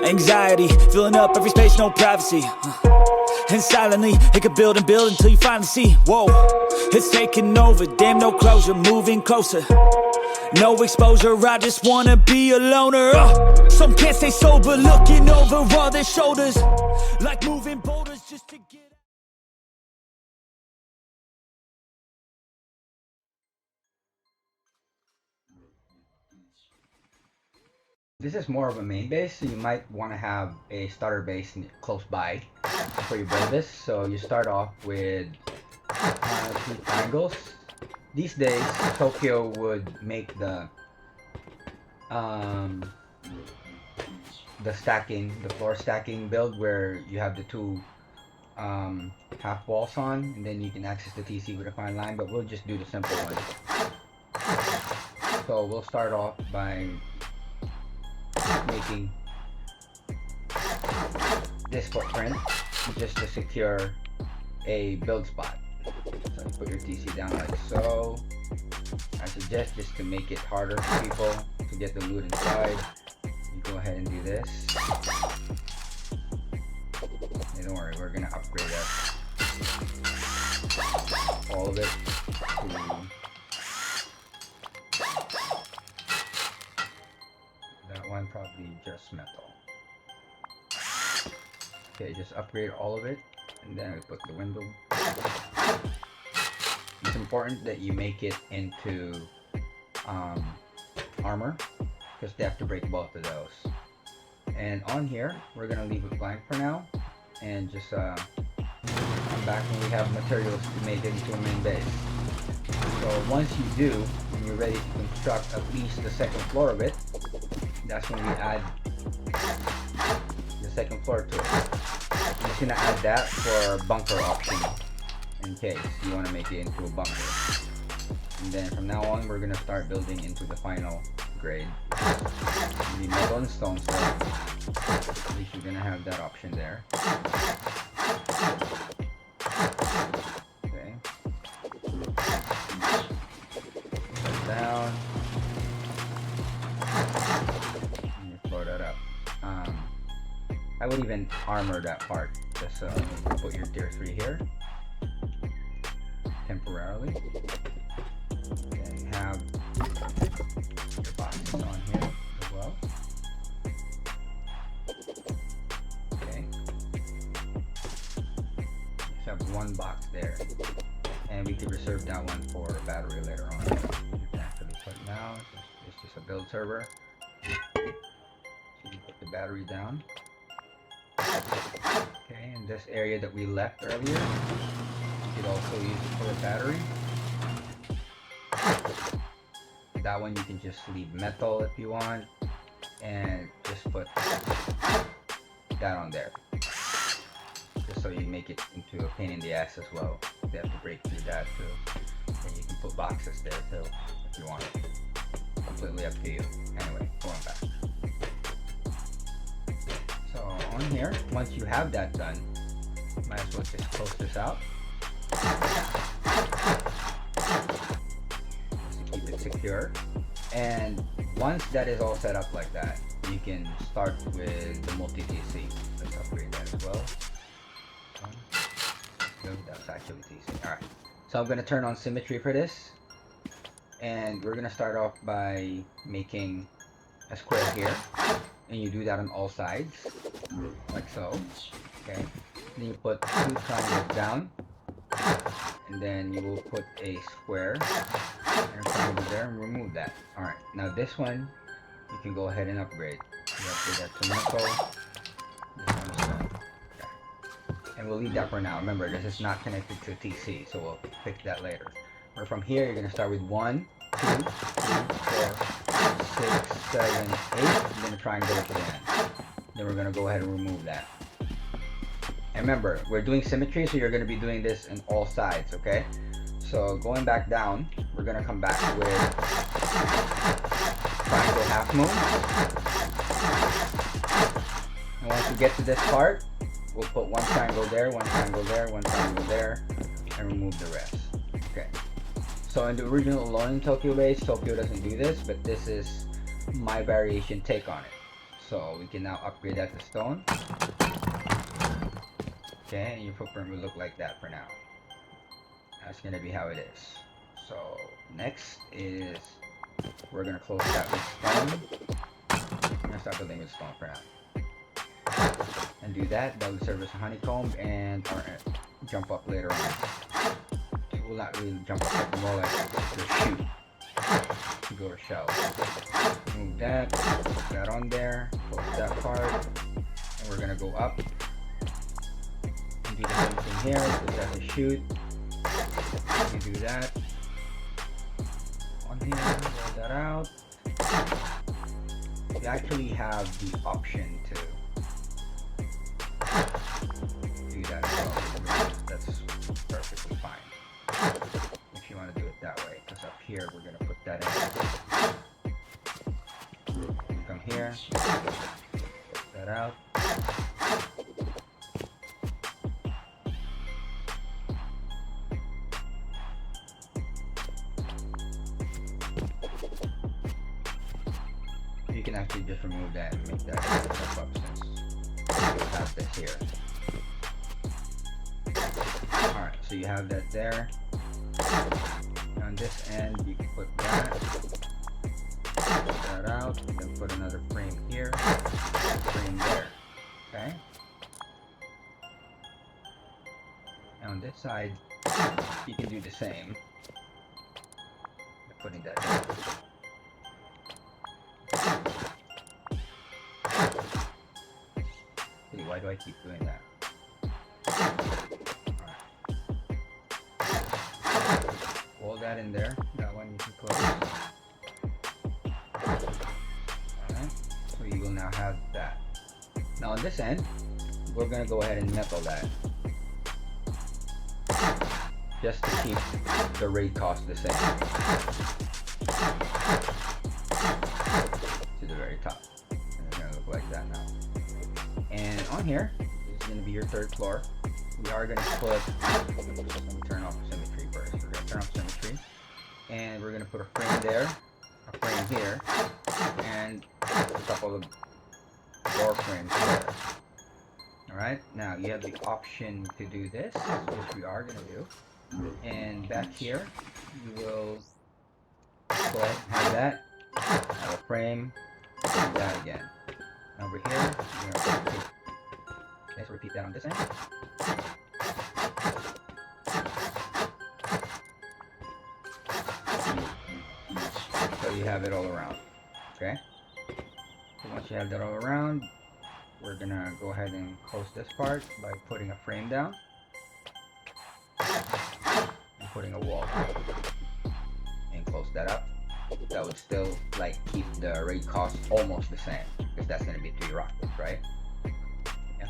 Anxiety, filling up every space, no privacy. And silently, it could build and build until you finally see. Whoa, it's taking over, damn no closure, moving closer. No exposure, I just wanna be a loner. Some can't stay sober, looking over all their shoulders, like moving boulders just to get. This is more of a main base, so you might want to have a starter base close by before you build this. So you start off with 3 triangles. These days, Tokyo would make the floor stacking build where you have the 2 half walls on, and then you can access the TC with a fine line. But we'll just do the simple one. So we'll start off by making this footprint just to secure a build spot. So you put your TC down like so. I suggest just to make it harder for people to get the loot inside, you go ahead and do this. Hey, don't worry, we're gonna upgrade all of it to that one, probably just metal. Okay, just upgrade all of it, and then we put the window. It's important that you make it into armor, because they have to break both of those. And on here, we're gonna leave it blank for now, and just come back when we have materials to make it into a main base. So once you do, and you're ready to construct at least the second floor of it, that's when we add the second floor to it. I'm just gonna add that for bunker option in case you want to make it into a bunker. And then from now on, we're gonna start building into the final grade. You need metal and stone still. At least you're gonna have that option there. Okay. Put down. I would even armor that part, just so you put your tier 3 here temporarily, and have your boxes on here as well. Okay, just have one box there, and we can reserve that one for a battery later on. You can actually put it now. It's just a build server. So you put the battery down. Okay, and this area that we left earlier, you could also use it for a battery. That one you can just leave metal if you want, and just put that on there. Just so you make it into a pain in the ass as well. You have to break through that too. And you can put boxes there too if you want. Completely up to you. Anyway, going back. So on here, once you have that done, might as well just close this out. Just to keep it secure. And once that is all set up like that, you can start with the multi-TC. Let's upgrade that as well. No, that's actually TC. Alright. So I'm going to turn on Symmetry for this. And we're going to start off by making a square here. And you do that on all sides, like so. Okay. Then you put 2 triangles down, and then you will put a square and a triangle there, and remove that. All right. Now this one, you can go ahead and upgrade. You upgrade that to metal. This one's stone. Okay. And we'll leave that for now. Remember, this is not connected to TC, so we'll fix that later. Or from here, you're gonna start with 1, 2, 3, 4, 6, 7, 8, and then a triangle at the end. Then we're gonna go ahead and remove that. And remember, we're doing symmetry, so you're gonna be doing this in all sides, okay? So going back down, we're gonna come back with triangle half moon. And once we get to this part, we'll put 1 triangle there, 1 triangle there, 1 triangle there, and remove the rest. Okay. So in the original Alone in Tokyo base, Tokyo doesn't do this, but this is my variation take on it. So we can now upgrade that to stone. Okay, and your footprint will look like that for now. That's gonna be how it is. So next is we're gonna close that with stone. I'm gonna start building with stone for now. And do that. That will serve as a honeycomb and our jump up later on. It will not really jump up, but more like the shoot to go a shell. Move that, put that on there, close that part, and we're gonna go up and do the same thing here. Put that to shoot. You do that on here, roll that out. You actually have the option to do that as well. That's perfectly fine if you want to do it that way, because up here we're going to put that in. Come here, put that out. You can actually just remove that and make that step up since you have this here. Alright, so you have that there. On this end, you can put that out, and then put another frame here, frame there. Okay? And on this side, you can do the same. Putting that there. Why do I keep doing that? Alright. All that in there. That one you can close. Alright. So you will now have that. Now on this end, we're going to go ahead and metal that. Just to keep the raid cost the same. To the very top. And it's going to look like that now. And on here, this is going to be your third floor. We are going to put, let me turn off Symmetry first. We're going to turn off Symmetry. And we're going to put a frame there, a frame here, and a couple of door frames there. Alright, now you have the option to do this, which we are going to do. And back here, you will go ahead and have that, have a frame, and that again. Over here, you're going to okay, so repeat that on this end. So you have it all around, okay? So once you have that all around, we're going to go ahead and close this part by putting a frame down and putting a wall and close that up. That would still like keep the raid cost almost the same, because that's going to be 3 rockets, right? Yeah.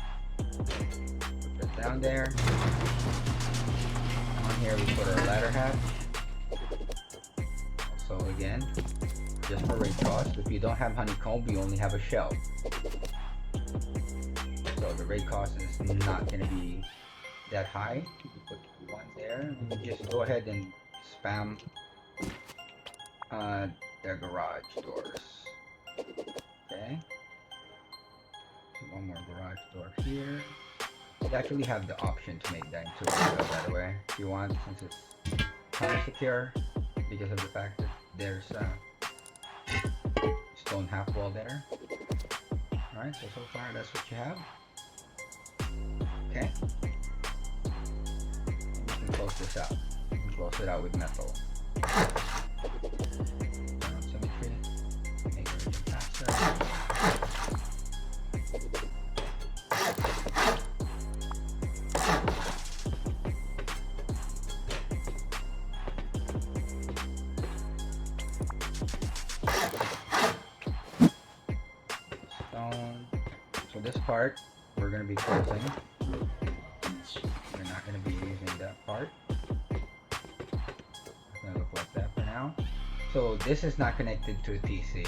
Put that down there. On here we put our ladder hatch. So again, just for raid cost. If you don't have honeycomb, you only have a shell. So the raid cost is not going to be that high. You put one there, and you just go ahead and spam their garage doors. Okay. So one more garage door here. You actually have the option to make that into a window, by the way, if you want, since it's kind of secure because of the fact that there's a stone half wall there. Alright, so far that's what you have. Okay. And you can close this out. You can close it out with metal. Turn on Symmetry. Make everything faster. Stone. So this part we're going to be closing. We're not going to be using that part. It's going to look like that for now. So this is not connected to a TC.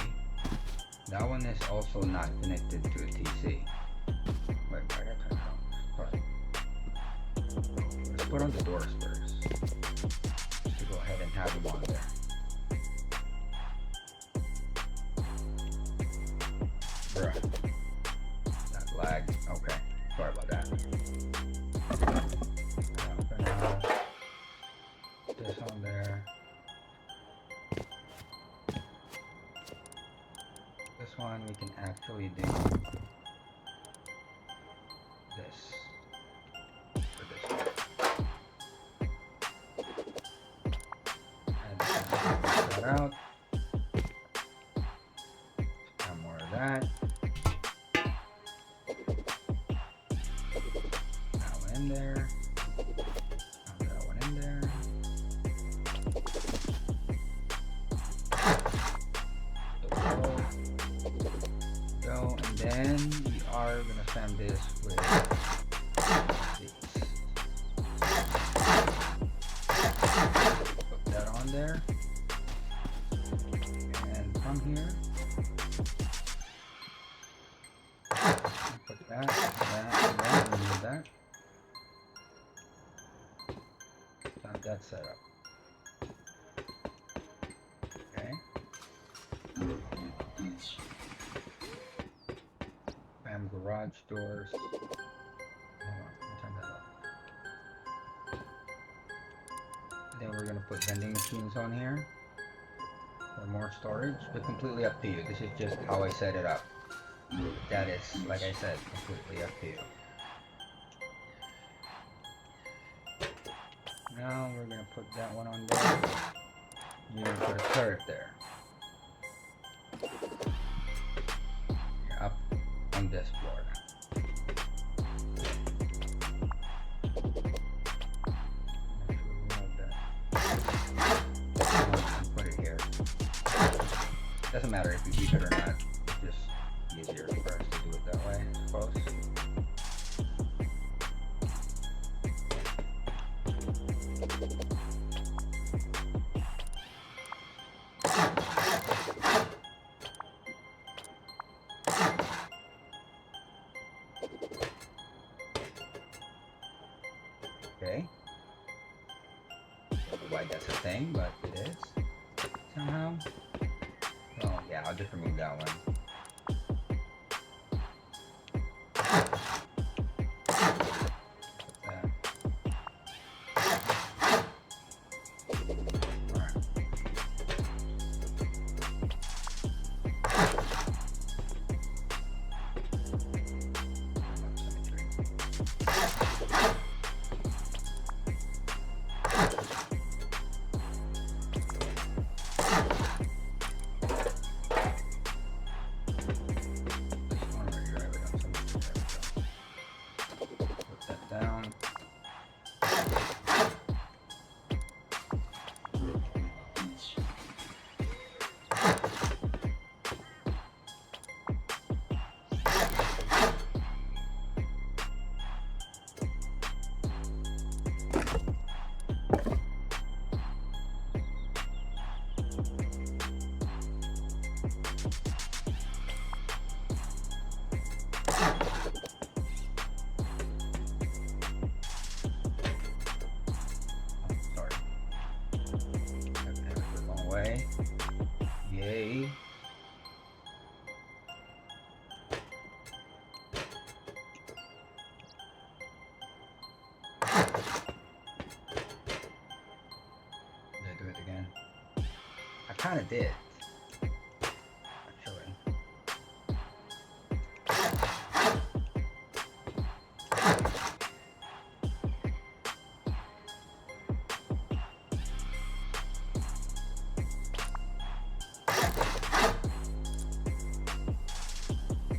That one is also not connected to a TC. Wait, I gotta turn it on. Alright. Let's put on the doors first. Just to go ahead and have them on there. Bruh. lag. Okay, sorry about that. This on there. This one we can actually do this for this one. And that out. Add more of that. That one in there. Add that one in there. Go, and then we are gonna stem this with these. Put that on there. And from here, put that, remove that. Got that set up. Okay. Bam, garage doors. Hold on, turn that off. Then we're gonna put vending machines on here for more storage, but completely up to you. This is just how I set it up. That is, like I said, completely up to you. Now we're gonna put that one on there. You're gonna put a turret there. You're up on this floor now. Put it here. Doesn't matter if you keep it or not. It's just easier for us to do it that way, I suppose. Okay. Don't know why that's a thing, but it is somehow. Oh yeah, I'll just remove that one. Yay. Did I do it again? I kind of did. Actually.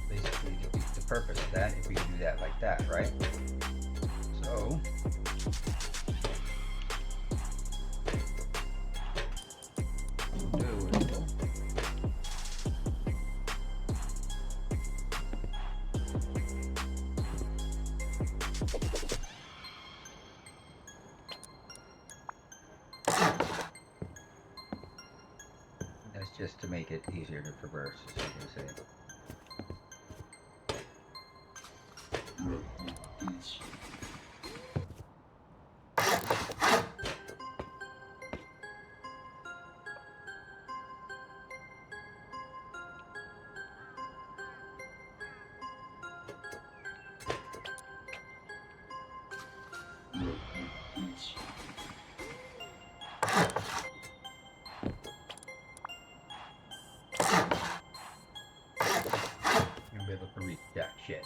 Basically defeats the purpose of that if we do that like that, right? So that's just to make it easier to traverse, as you can see. Jack shit.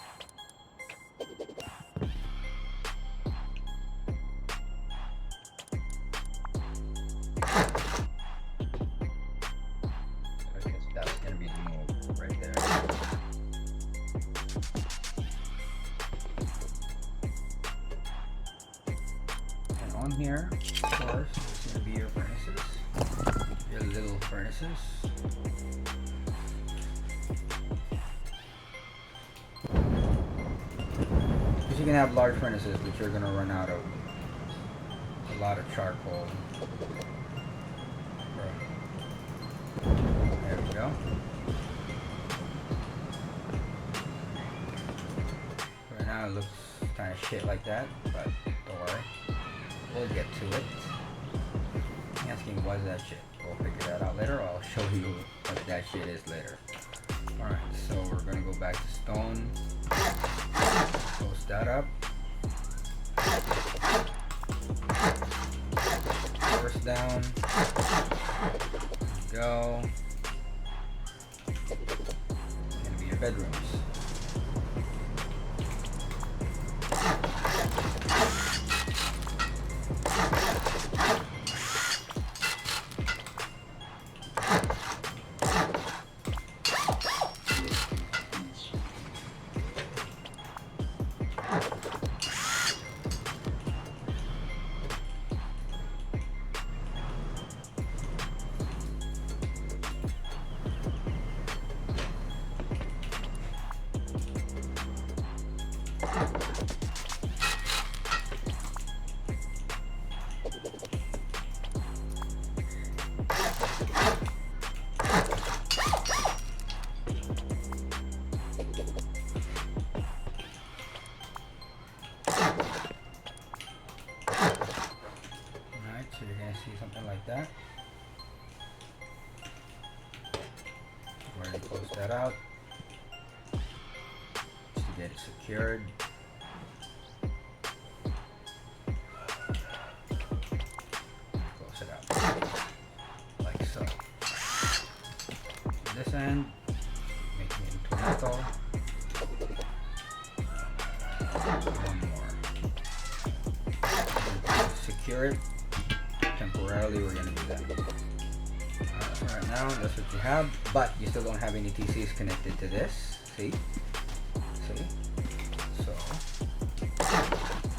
Because that's gonna be the move right there. And on here, of course, it's gonna be your furnaces. Your little furnaces. Because you can have large furnaces, but you're gonna run out of a lot of charcoal. There we go. Right now it looks kind of shit like that, but don't worry. We'll get to it. Asking why is that shit? We'll figure that out later. I'll show you what that shit is later. Alright, so we're gonna go back to stone. Post that up. First down. Go. Gonna be your bedrooms. So you're gonna see something like that. We're gonna close that out to get it secured. Close it out like so. This end, making it into metal. One more. Secure it. Temporarily, we're gonna do that. Right now, that's what you have, but you still don't have any TCs connected to this. See? So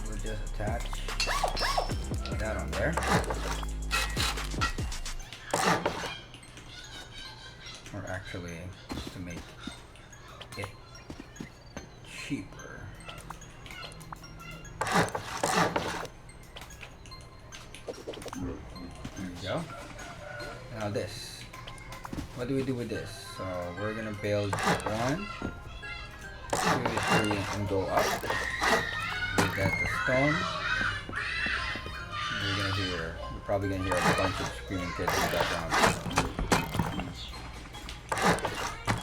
we'll just attach that on there. Or actually, just to make it cheaper. There we go. Now this. What do we do with this? So we're gonna build 1, 2, 3, and go up. Give that the stone. You're probably gonna hear a bunch of screaming kids in the background.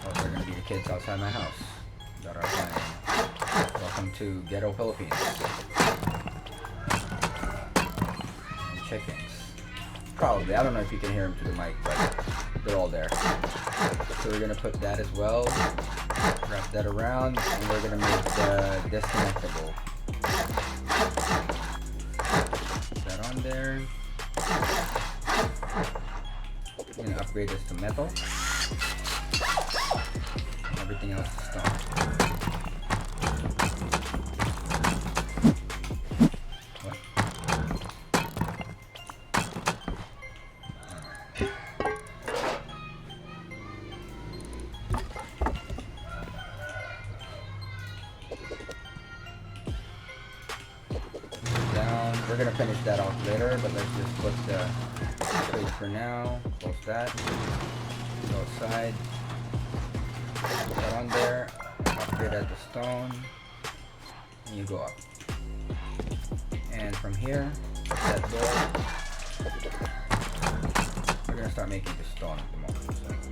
Those are gonna be the kids outside my house that are playing. Welcome to Ghetto Philippines. And chickens. Probably. I don't know if you can hear them through the mic, but they're all there. So we're gonna put that as well. Wrap that around, and we're gonna make the disconnectable. Put that on there. I'm gonna upgrade this to metal. Everything else is stone. We're gonna finish that off later, but let's just put the plate for now. Close that. Go outside. Put that on there. Upgrade at the stone. And you go up. And from here, that door. We're gonna start making the stone at the moment. So it's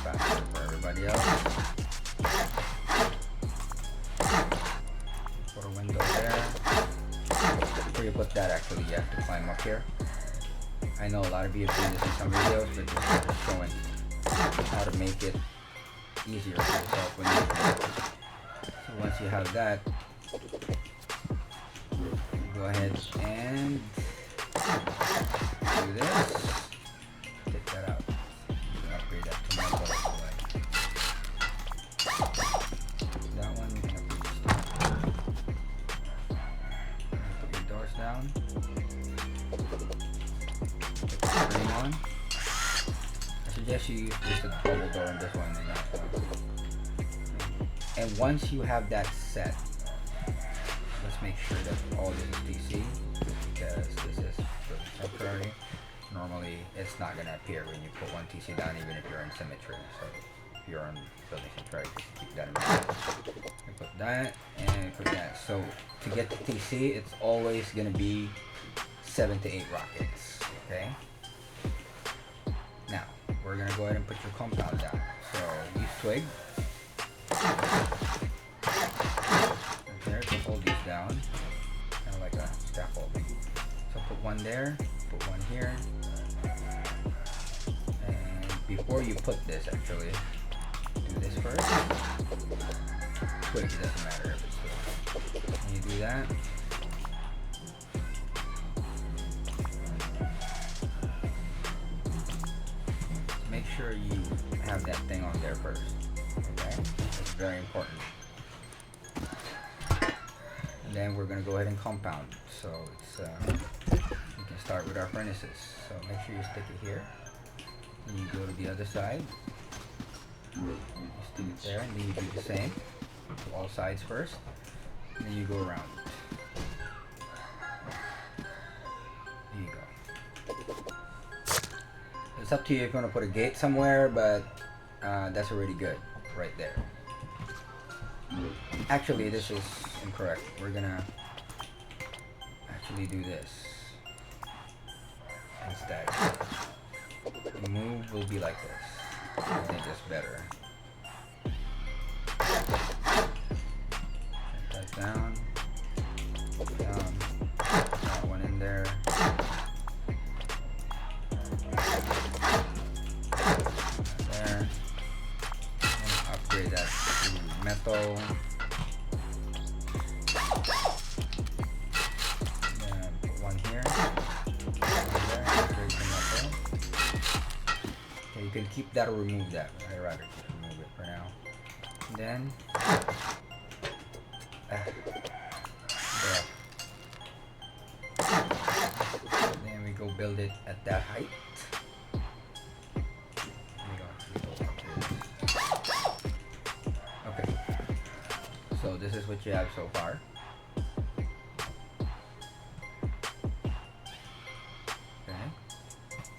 faster for everybody else. Put a window there. Before you put that, actually, you have to climb up here. I know a lot of you have seen this in some videos, but just showing how to make it easier for yourself when you once you have that, go ahead and do this. Take that out. Upgrade that to my color. That one, you can upgrade this down. Put your doors down. Put the screen on. I suggest you use just a double door in this one and that one. And once you have that set, let's make sure that all this is DC, because this is temporary. Normally it's not going to appear when you put one TC down, even if you're in Symmetry. So if you're on building Symmetry, just keep that in mind. You put that and put that. So to get the TC, it's always going to be 7 to 8 rockets. Okay. Now we're going to go ahead and put your compound down. So use twig. Right there to hold these down, kind of like a scaffolding. So put one there, put one here, and before you put this, actually, do this first. Twig, it doesn't matter if it's twig. And you do that. Make sure you have that thing on there first. Okay, it's very important. And then we're gonna go ahead and compound. So it's we can start with our furnaces. So make sure you stick it here. And you go to the other side. You stick it there, and then you do the same. All sides first. And then you go around. There you go. It's up to you if you want to put a gate somewhere, but that's already good right there. Actually, this is incorrect. We're gonna actually do this instead. The move will be like this. I think it's better. Set that down. That one in there. There. And upgrade that to metal. And put one here. One there. Upgrade to metal. Okay, you can keep that or remove that. I'd rather just remove it for now. And then then we go build it at that height. Okay, so this is what you have so far. Okay,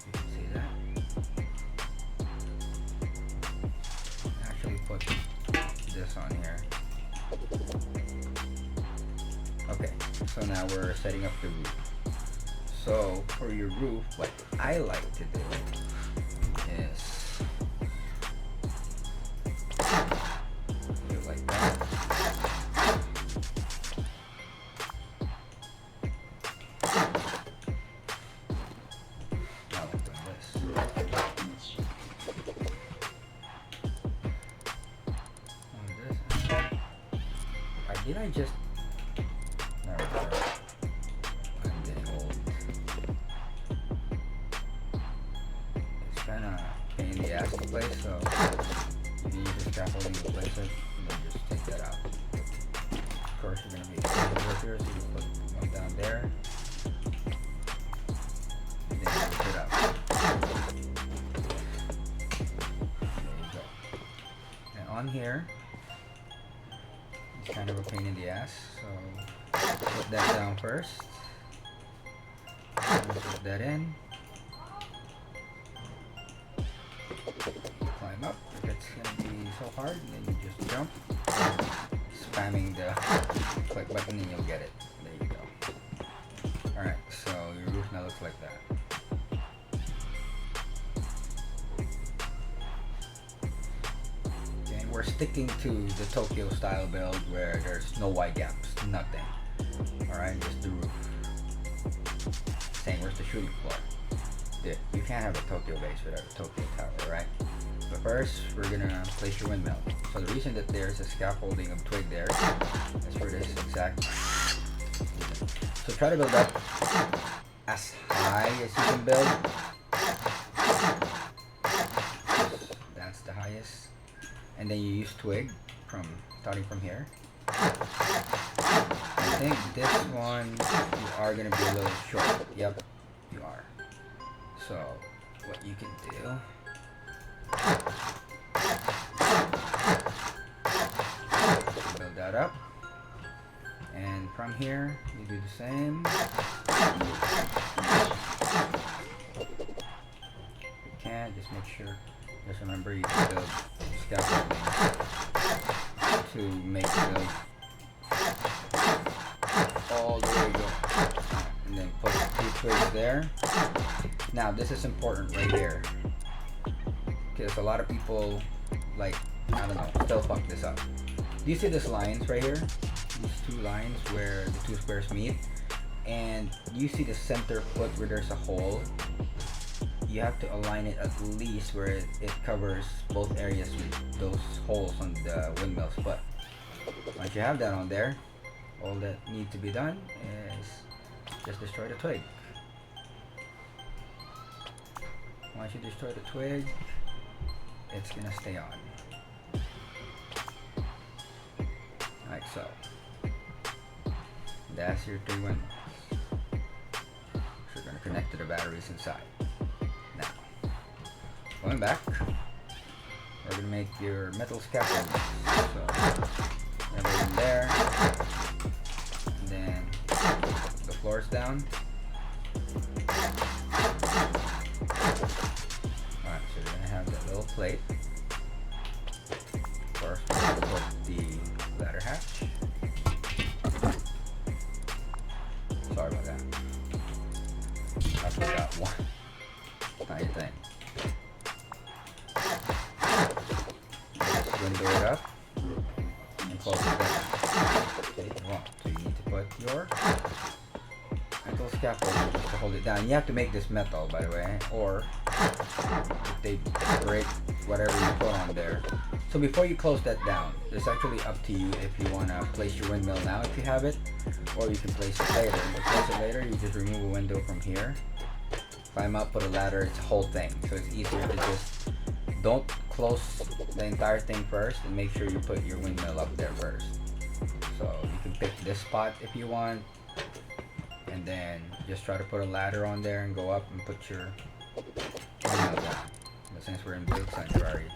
you can see that. Actually put this on here. Okay, so now we're setting up the roof. So for your roof, what I like to do is do it like that. I like doing this. Did I just... No, I'm getting old. It's kind of pain in the ass to place, so if you use the scaffolding to place it, then just take that out. Of course, you're going to be over here, so you put one down there. And then you lift it up. There you go. And on here, kind of a pain in the ass, so put that down first. Put that in. Climb up. If it's gonna be so hard, then you just jump, spamming the click button, and you'll get it. There you go. All right, so your roof now looks like that. We're sticking to the Tokyo style build where there's no wide gaps, nothing. Alright, just the roof. Same, where's the shooting floor? You can't have a Tokyo base without a Tokyo tower, right? But first, we're gonna place your windmill. So the reason that there's a scaffolding of twig there is for this exact reason. So try to build up as high as you can build. That's the highest. And then you use twig starting from here. I think this one you are gonna be a little short. Yep, you are. So what you can do, build that up, and from here you do the same. If you can, just make sure. Just remember you can build scaffolding to make the build all the way go. And then put 2 twigs there. Now this is important right here, because a lot of people, like, I don't know, still fuck this up. Do you see these lines right here? These 2 lines where the 2 squares meet, and you see the center foot where there's a hole. You have to align it at least where it covers both areas with those holes on the windmill's foot. Once you have that on there, all that needs to be done is just destroy the twig. Once you destroy the twig, it's gonna stay on. Like so. That's your 3 windmills. So you're gonna connect to the batteries inside. Now, going back, we're gonna make your metal scaffold. So, everything there, and then the floor's down. Alright, so you're gonna have that little plate. First, we're gonna put the ladder hatch. Sorry about that. I forgot one tiny thing. Just window it up and close it down. Okay, well, so you need to put your metal scaffold to hold it down. You have to make this metal, by the way, or if they break whatever you put on there. So before you close that down, it's actually up to you if you want to place your windmill now if you have it, or you can place it later. And to place it later, you just remove a window from here, climb up, put a ladder. It's a whole thing, so it's easier to just don't close the entire thing first, and make sure you put your windmill up there first. So you can pick this spot if you want, and then just try to put a ladder on there and go up and put your windmill down. But since we're in Build Sanctuary,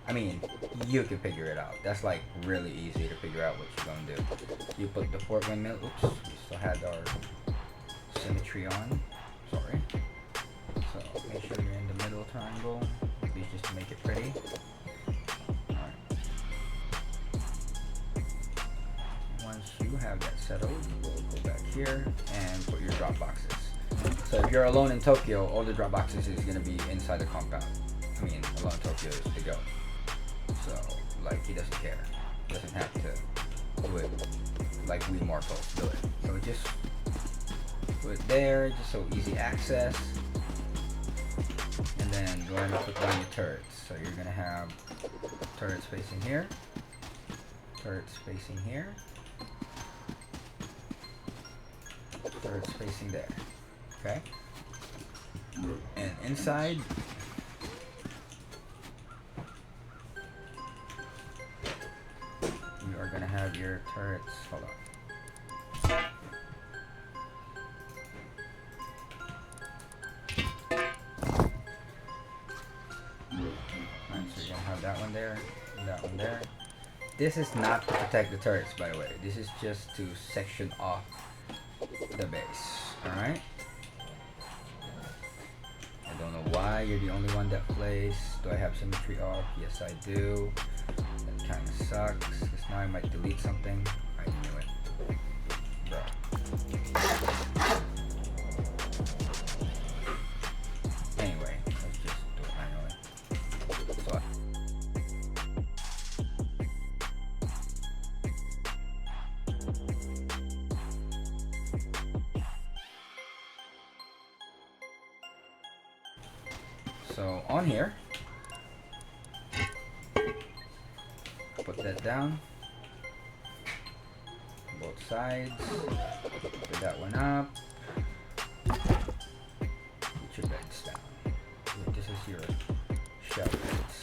I mean, you can figure it out. That's like really easy to figure out what you're gonna do. You put the 4th windmill. Oops, we still had our symmetry on. Sorry. So make sure you're in the middle triangle, at least just to make it pretty. Alright. Once you have that settled, we'll go back here and put your drop boxes. So if you're alone in Tokyo, all the drop boxes is gonna be inside the compound. I mean, Alone in Tokyo is to go. So, like, he doesn't care. He doesn't have to do it like we mortals do it. So just put it there, just so easy access. And then go ahead and put down your turrets. So you're gonna have turrets facing here, turrets facing here, turrets facing there. Okay? And inside, you are gonna have your turrets. Hold on. Alright, so you're gonna have that one there, and that one there. This is not to protect the turrets, by the way. This is just to section off the base. Alright? I don't know why you're the only one that plays. Do I have symmetry off? Yes, I do. That kind of sucks, because now I might delete something. I knew it. Bro. Anyway, let's just do it manually. So on here, that down. Both sides. Put that one up. Put your beds down. This is your shell beds.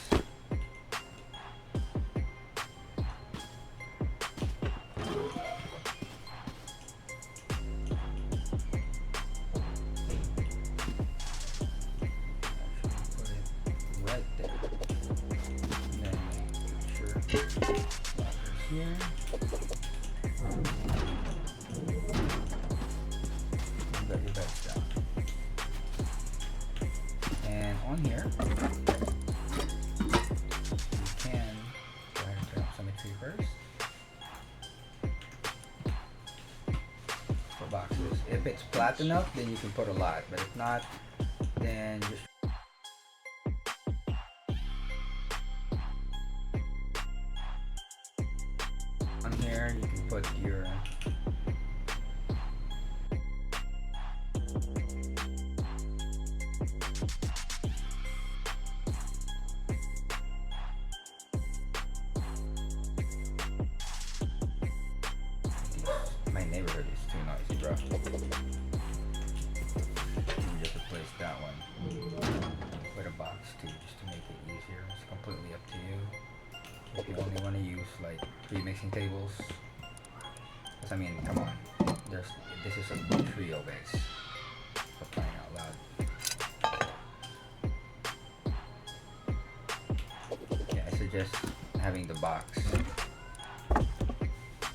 Here. You got your beds down. And on here, you can go ahead and turn off Symmetry first. For boxes. If it's flat enough, then you can put a lot. But if not, then just on here you can put your my neighborhood is too noisy, bro. Let me just replace that one with a box too, just to make it easier. It's completely up to you. If you only want to use like 3 mixing tables, because I mean, come on, this is a trio base, for crying out loud. Yeah, I suggest having the box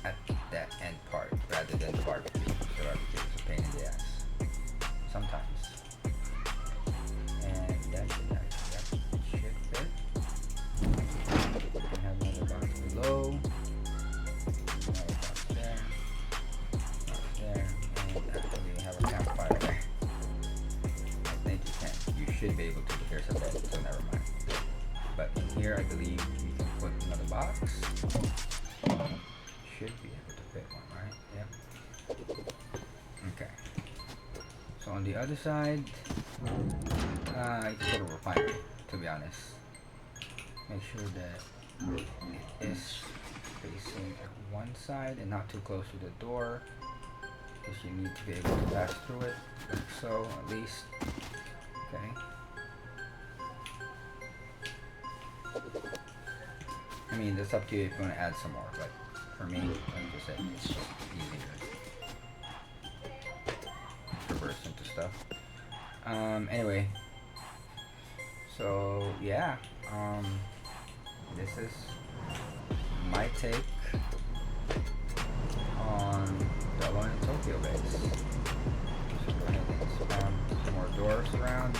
at that end part rather than the barbecue. The barbecue is a pain in the ass sometimes, and that should fit. You can have another box below, another box there, and actually have a campfire there. I think you can. You should be able to, but there's a bed, so never mind. But in here, I believe you can put another box. Should be able to fit one, right? Yep. Okay. So on the other side, you can put a refinery, to be honest. Make sure that it is facing at one side and not too close to the door, because you need to be able to pass through it, like so, at least. Okay. I mean, that's up to you if you want to add some more, but for me, let me just say, it's just easier to traverse into stuff. Anyway, so yeah, this is my take on the aloneintokyo base. So go ahead and spam some more doors around.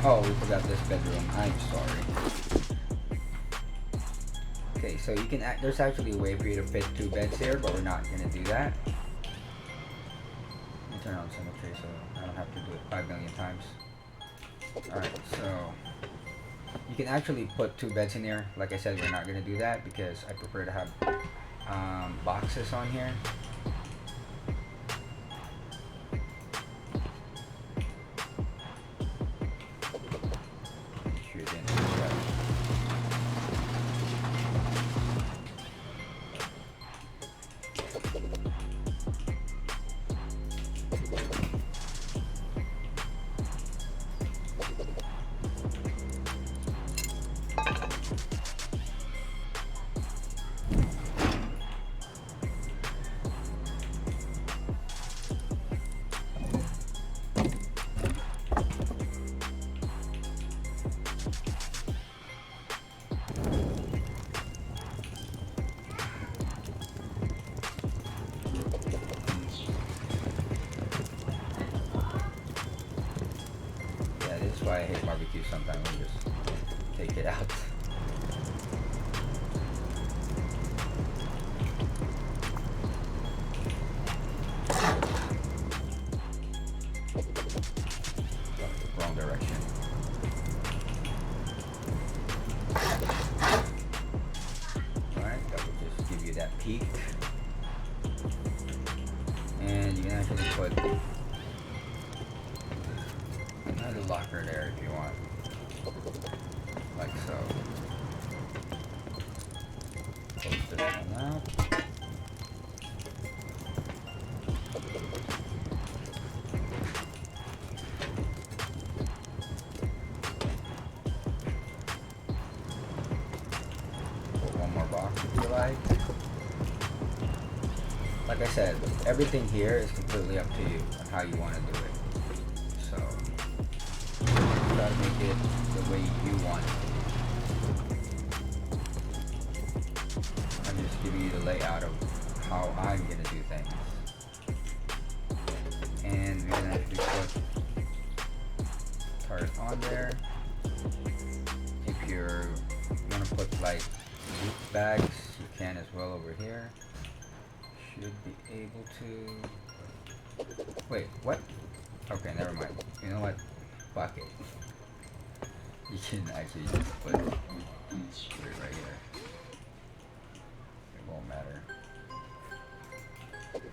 Oh, we forgot this bedroom. I'm sorry. Okay, so you can there's actually a way for you to fit 2 beds here, but we're not gonna do that. Let me turn on Symmetry so I don't have to do it 5 million times. Alright, so you can actually put 2 beds in here. Like I said, we're not gonna do that because I prefer to have boxes on here. Why I hate barbecue sometimes. We just take it out. Wrong direction. Alright, that will just give you that peak. And you can actually put like I said, everything here is completely up to you on how you want to do it. So try to make it the way you want it. I'm just giving you the layout of how I'm gonna do things. And we're gonna actually put turret on there. If you're gonna put like loot bags, you can as well over here. Should be able to. Wait, what? Okay, never mind. You know what? Fuck it. You can actually just put it right here. It won't matter. Put it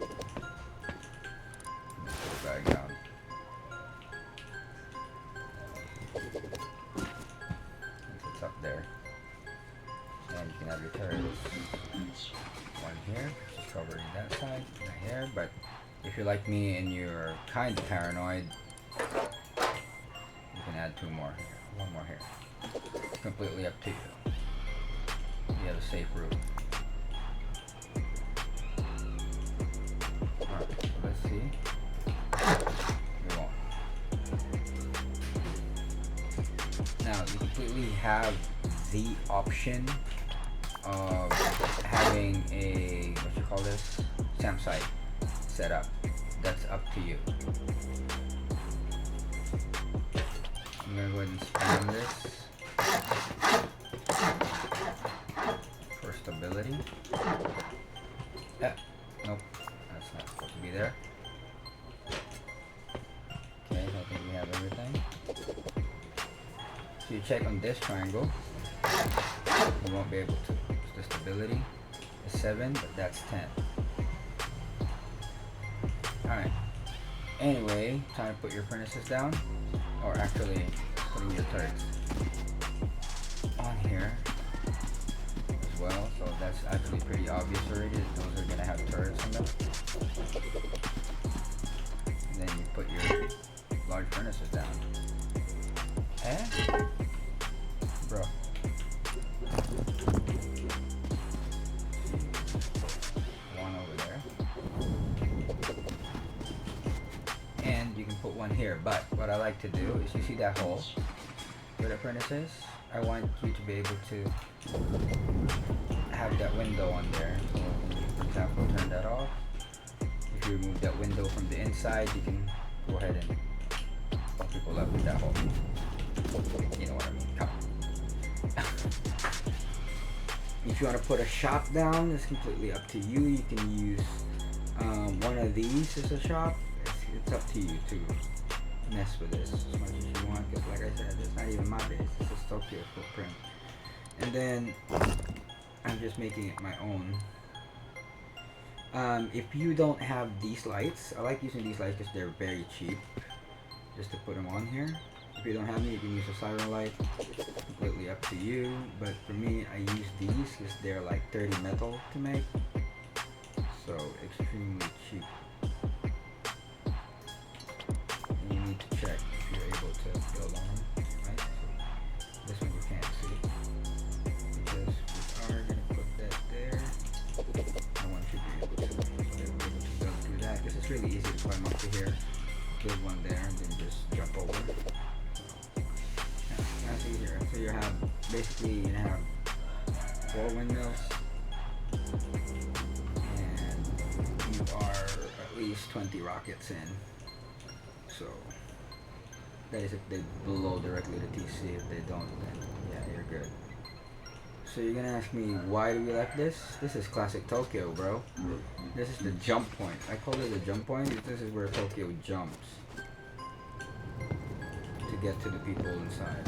back down. It's up there. And you can have your turrets. One here, just covering that side, right here. But if you're like me and you're kind of paranoid, you can add 2 more here. 1 more here. It's completely up to you. You have a safe route. Alright, so let's see. You won't. Now, you completely have the option of having a, what you call this, campsite set up. That's up to you. I'm gonna go ahead and spam this for stability. Nope, that's not supposed to be there. Okay, I think we have everything. So you check on this triangle, you won't be able to. The stability is 7, but that's 10. Alright. Anyway, time to put your furnaces down, or actually putting your turrets on here as well. So that's actually pretty obvious already that those are gonna have turrets on them. And then you put your large furnaces down. Bro. One over there. And you can put one here, but what I like to do is, you see that hole where the furnace is? I want you to be able to have that window on there. So when you, for example, turn that off, if you remove that window from the inside, you can go ahead and fuck people up with that hole. You know what I mean? Come on. If you want to put a shop down, it's completely up to you. You can use one of these as a shop. It's up to you to mess with this as much as you want, because like I said, it's not even my base, it's just Tokyo footprint. And then I'm just making it my own. If you don't have these lights, I like using these lights because they're very cheap, just to put them on here. If you don't have them, you can use a siren light, completely up to you. But for me, I use these because they're like 30 metal to make, so extremely cheap. And you need to check if you're able to build on them, right? So this one you can't see, because we are gonna put that there. No one should be able to, so they're able to go through that, because it's really easy to climb up to here, build one there, and then just jump over. That's easier. So you have basically, you have 4 windmills, and you are at least 20 rockets in. So that is if they blow directly to TC. If they don't, then yeah, you're good. So you're gonna ask me, why do we like this? This is classic Tokyo, bro. This is the jump point. I call it the jump point because this is where Tokyo jumps to get to the people inside.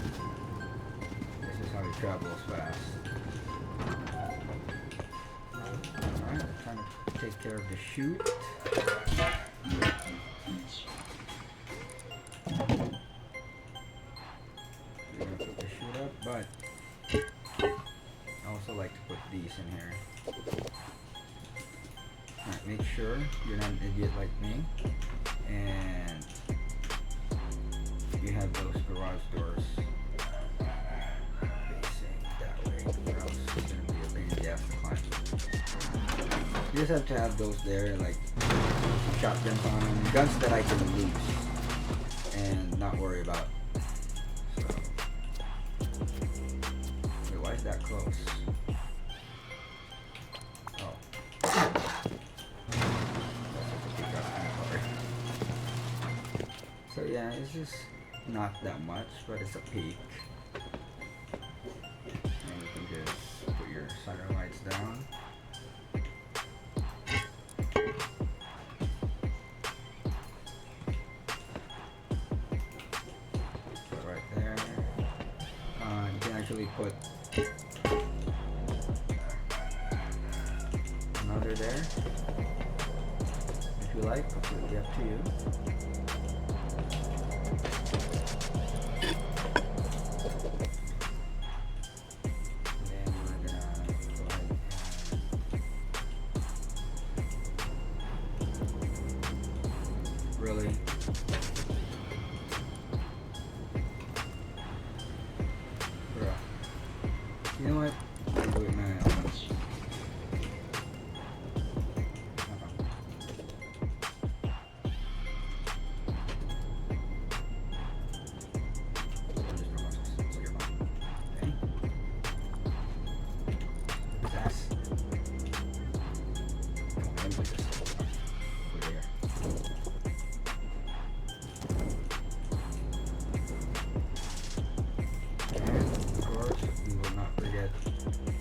This is how he travels fast. Alright, trying to take care of the chute. We're gonna put the chute up, but I also like to put these in here. Alright, make sure you're not an idiot like me, and you have those garage doors facing that way, or else it's going to be a pain in the ass to climb. You just have to have those there, like shotguns on them, guns that I can lose and not worry about. So, wait, why is that close? Oh. So yeah, it's just not that much, but it's a peak. And you can just put your solder lights down. Put it right there. You can actually put another there if you like, completely up to you. Really? Bro. You know what? I'll do it now.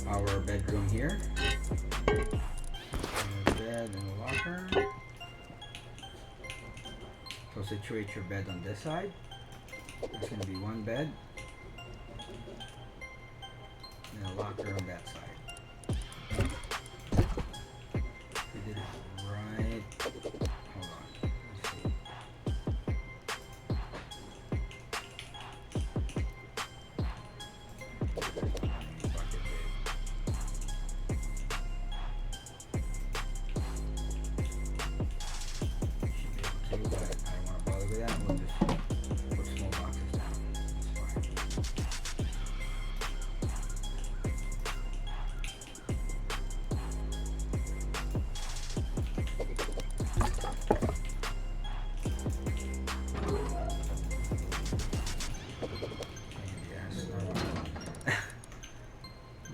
Our bedroom here. And the bed and the locker. So situate your bed on this side. There's going to be one bed. And a locker on that side. We did it right. Hold on. Let's see.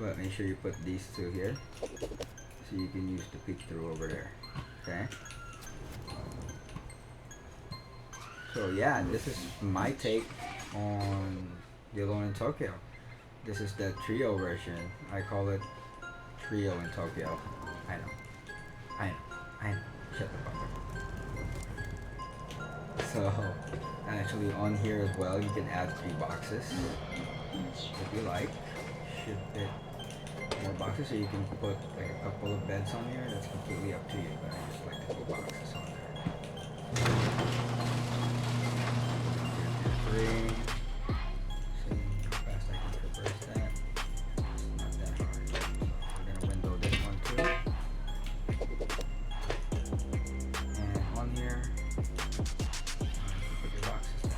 But make sure you put these two here so you can use the peek through over there. Okay? So yeah, this is my take on the Alone in Tokyo. This is the trio version. I call it Trio in Tokyo. I know. Shut the fuck up. So actually on here as well you can add 3 boxes if you like. Should fit more boxes, so you can put like a couple of beds on here. That's completely up to you, but I just like to put boxes on there. 3. See how fast I can traverse that. It's not that hard. So we're gonna window this one too. And on here, put your boxes down.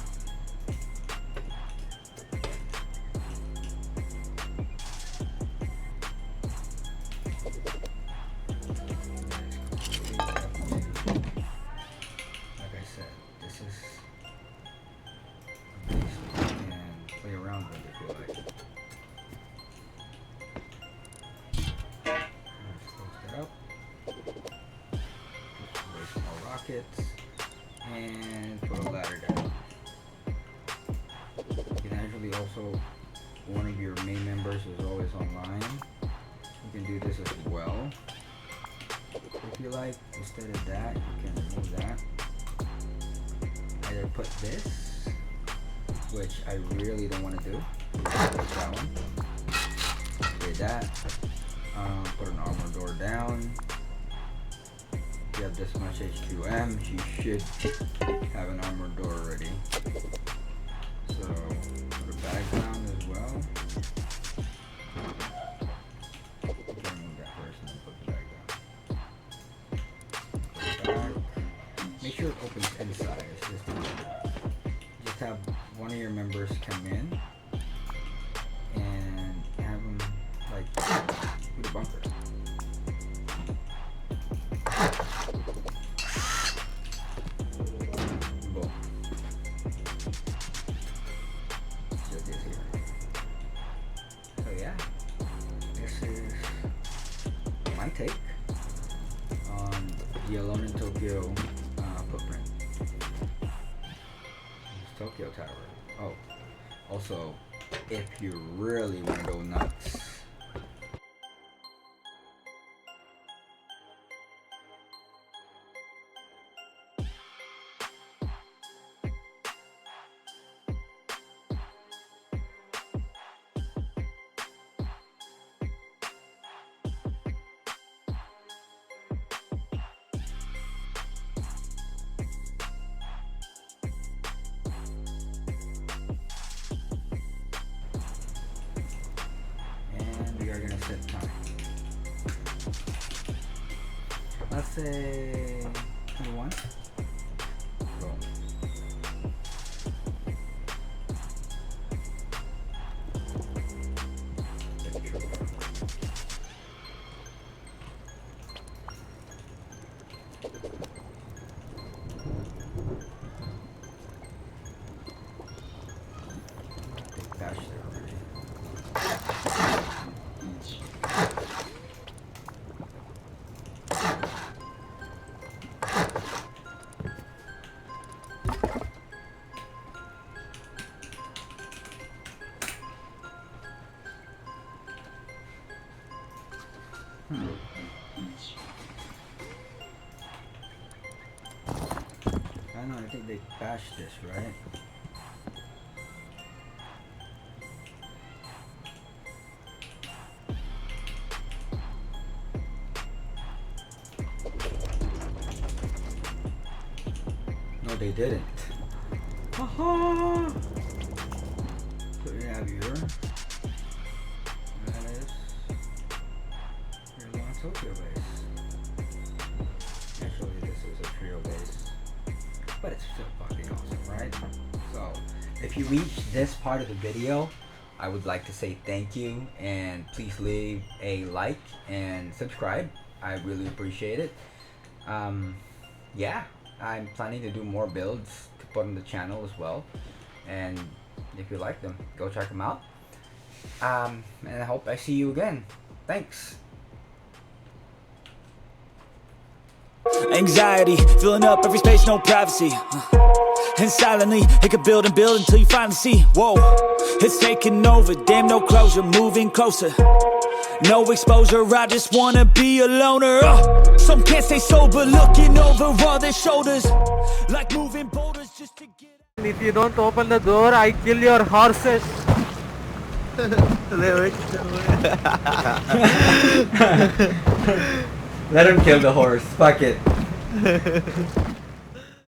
And put a ladder down. You can actually also, one of your main members is always online. You can do this as well. If you like, instead of that, you can remove that. Either put this, which I really don't want to do. That one. Okay, that. Put an armor door down. If you have this much H2M, you should have an armored door already. So put a bag down as well. Remove that first and then put the bag down. Make sure it opens inside. Just have one of your members come in and have them like do the bunker. take on the Alone in Tokyo footprint. Tokyo Tower. Oh, also, if you really want to go nuts, we are gonna set time. Let's say 21. Go. Dash there already. I don't know, I think they bashed this, right? No, they didn't. Haha! So we have your, that is your Alone Tokyo base. Actually, this is a trio base, but it's still fucking awesome, right? So, if you reached this part of the video, I would like to say thank you, and please leave a like and subscribe. I really appreciate it. Yeah, I'm planning to do more builds to put on the channel as well, and if you like them, go check them out. And I hope I see you again. Thanks. Anxiety, filling up every space, no privacy. And silently, it could build and build until you finally see. Whoa, it's taking over, damn no closure, moving closer. No exposure, I just wanna be a loner. Some can't stay sober, looking over all their shoulders. Like moving boulders just to get. If you don't open the door, I kill your horses. Let him kill the horse. Fuck it.